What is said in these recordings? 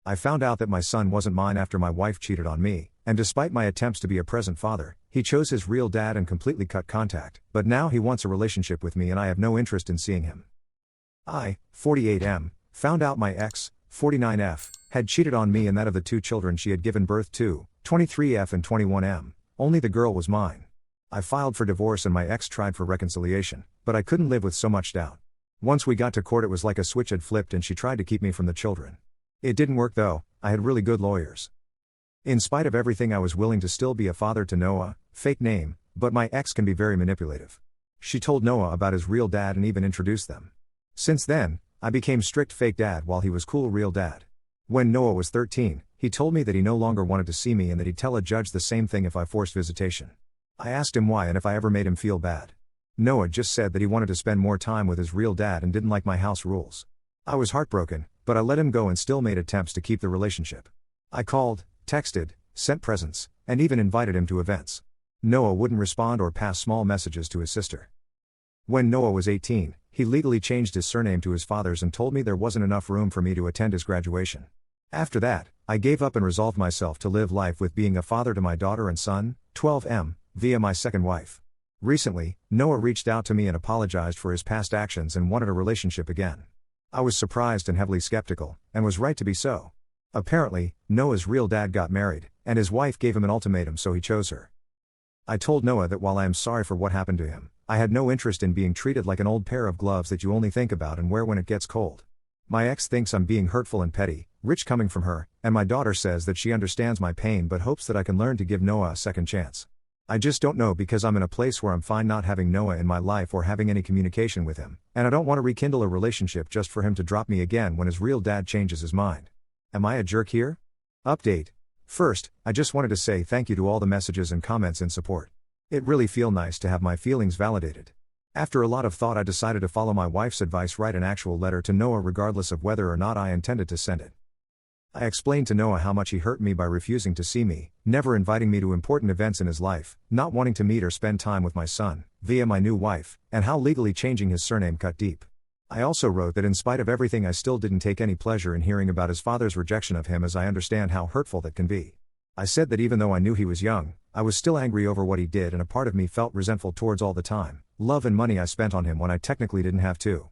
I found out that my son wasn't mine after my wife cheated on me, and despite my attempts to be a present father, he chose his real dad and completely cut contact, but now he wants a relationship with me and I have no interest in seeing him. I, 48M, found out my ex, 49F, had cheated on me and that of the 2 children she had given birth to, 23F and 21M, only the girl was mine. I filed for divorce and my ex tried for reconciliation, but I couldn't live with so much doubt. Once we got to court, it was like a switch had flipped and she tried to keep me from the children. It didn't work though. I had really good lawyers. In spite of everything, I was willing to still be a father to Noah, fake name, but my ex can be very manipulative. She told Noah about his real dad and even introduced them. Since then, I became strict fake dad while he was cool real dad. When Noah was 13, he told me that he no longer wanted to see me and that he'd tell a judge the same thing if I forced visitation. I asked him why and if I ever made him feel bad. Noah just said that he wanted to spend more time with his real dad and didn't like my house rules. I was heartbroken, but I let him go and still made attempts to keep the relationship. I called, texted, sent presents, and even invited him to events. Noah wouldn't respond or pass small messages to his sister. When Noah was 18, he legally changed his surname to his father's and told me there wasn't enough room for me to attend his graduation. After that, I gave up and resolved myself to live life with being a father to my daughter and son, 12M, via my second wife. Recently, Noah reached out to me and apologized for his past actions and wanted a relationship again. I was surprised and heavily skeptical, and was right to be so. Apparently, Noah's real dad got married, and his wife gave him an ultimatum, so he chose her. I told Noah that while I am sorry for what happened to him, I had no interest in being treated like an old pair of gloves that you only think about and wear when it gets cold. My ex thinks I'm being hurtful and petty, rich coming from her, and my daughter says that she understands my pain but hopes that I can learn to give Noah a second chance. I just don't know because I'm in a place where I'm fine not having Noah in my life or having any communication with him, and I don't want to rekindle a relationship just for him to drop me again when his real dad changes his mind. Am I a jerk here? Update. First, I just wanted to say thank you to all the messages and comments in support. It really feels nice to have my feelings validated. After a lot of thought, I decided to follow my wife's advice, write an actual letter to Noah regardless of whether or not I intended to send it. I explained to Noah how much he hurt me by refusing to see me, never inviting me to important events in his life, not wanting to meet or spend time with my son, via my new wife, and how legally changing his surname cut deep. I also wrote that in spite of everything, I still didn't take any pleasure in hearing about his father's rejection of him, as I understand how hurtful that can be. I said that even though I knew he was young, I was still angry over what he did, and a part of me felt resentful towards all the time, love and money I spent on him when I technically didn't have to.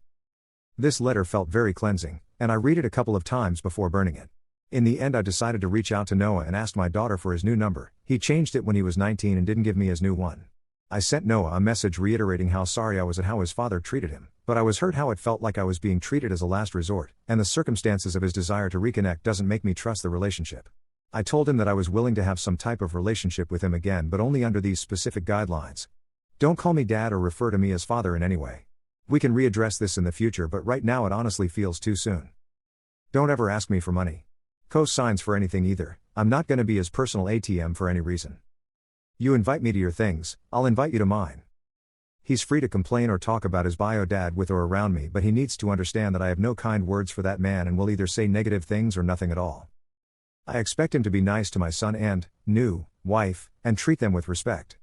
This letter felt very cleansing, and I read it a couple of times before burning it. In the end, I decided to reach out to Noah and asked my daughter for his new number. He changed it when he was 19 and didn't give me his new one. I sent Noah a message reiterating how sorry I was at how his father treated him, but I was hurt how it felt like I was being treated as a last resort, and the circumstances of his desire to reconnect doesn't make me trust the relationship. I told him that I was willing to have some type of relationship with him again, but only under these specific guidelines. Don't call me dad or refer to me as father in any way. We can readdress this in the future, but right now it honestly feels too soon. Don't ever ask me for money. Co-signs for anything either. I'm not gonna be his personal ATM for any reason. You invite me to your things, I'll invite you to mine. He's free to complain or talk about his bio dad with or around me, but he needs to understand that I have no kind words for that man and will either say negative things or nothing at all. I expect him to be nice to my son and new wife, and treat them with respect.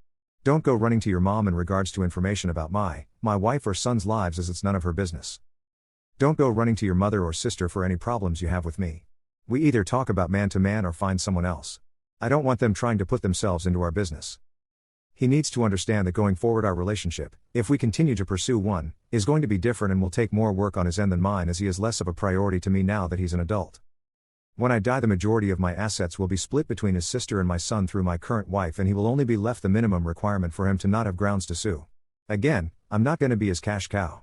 Don't go running to your mom in regards to information about my wife or son's lives, as it's none of her business. Don't go running to your mother or sister for any problems you have with me. We either talk about man to man or find someone else. I don't want them trying to put themselves into our business. He needs to understand that going forward, our relationship, if we continue to pursue one, is going to be different and will take more work on his end than mine, as he is less of a priority to me now that he's an adult. When I die, the majority of my assets will be split between his sister and my son through my current wife, and he will only be left the minimum requirement for him to not have grounds to sue. Again, I'm not going to be his cash cow.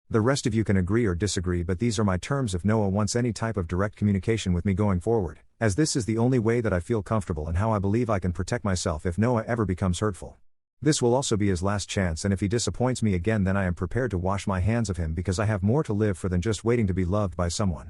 The rest of you can agree or disagree, but these are my terms if Noah wants any type of direct communication with me going forward, as this is the only way that I feel comfortable and how I believe I can protect myself if Noah ever becomes hurtful. This will also be his last chance, and if he disappoints me again, then I am prepared to wash my hands of him, because I have more to live for than just waiting to be loved by someone.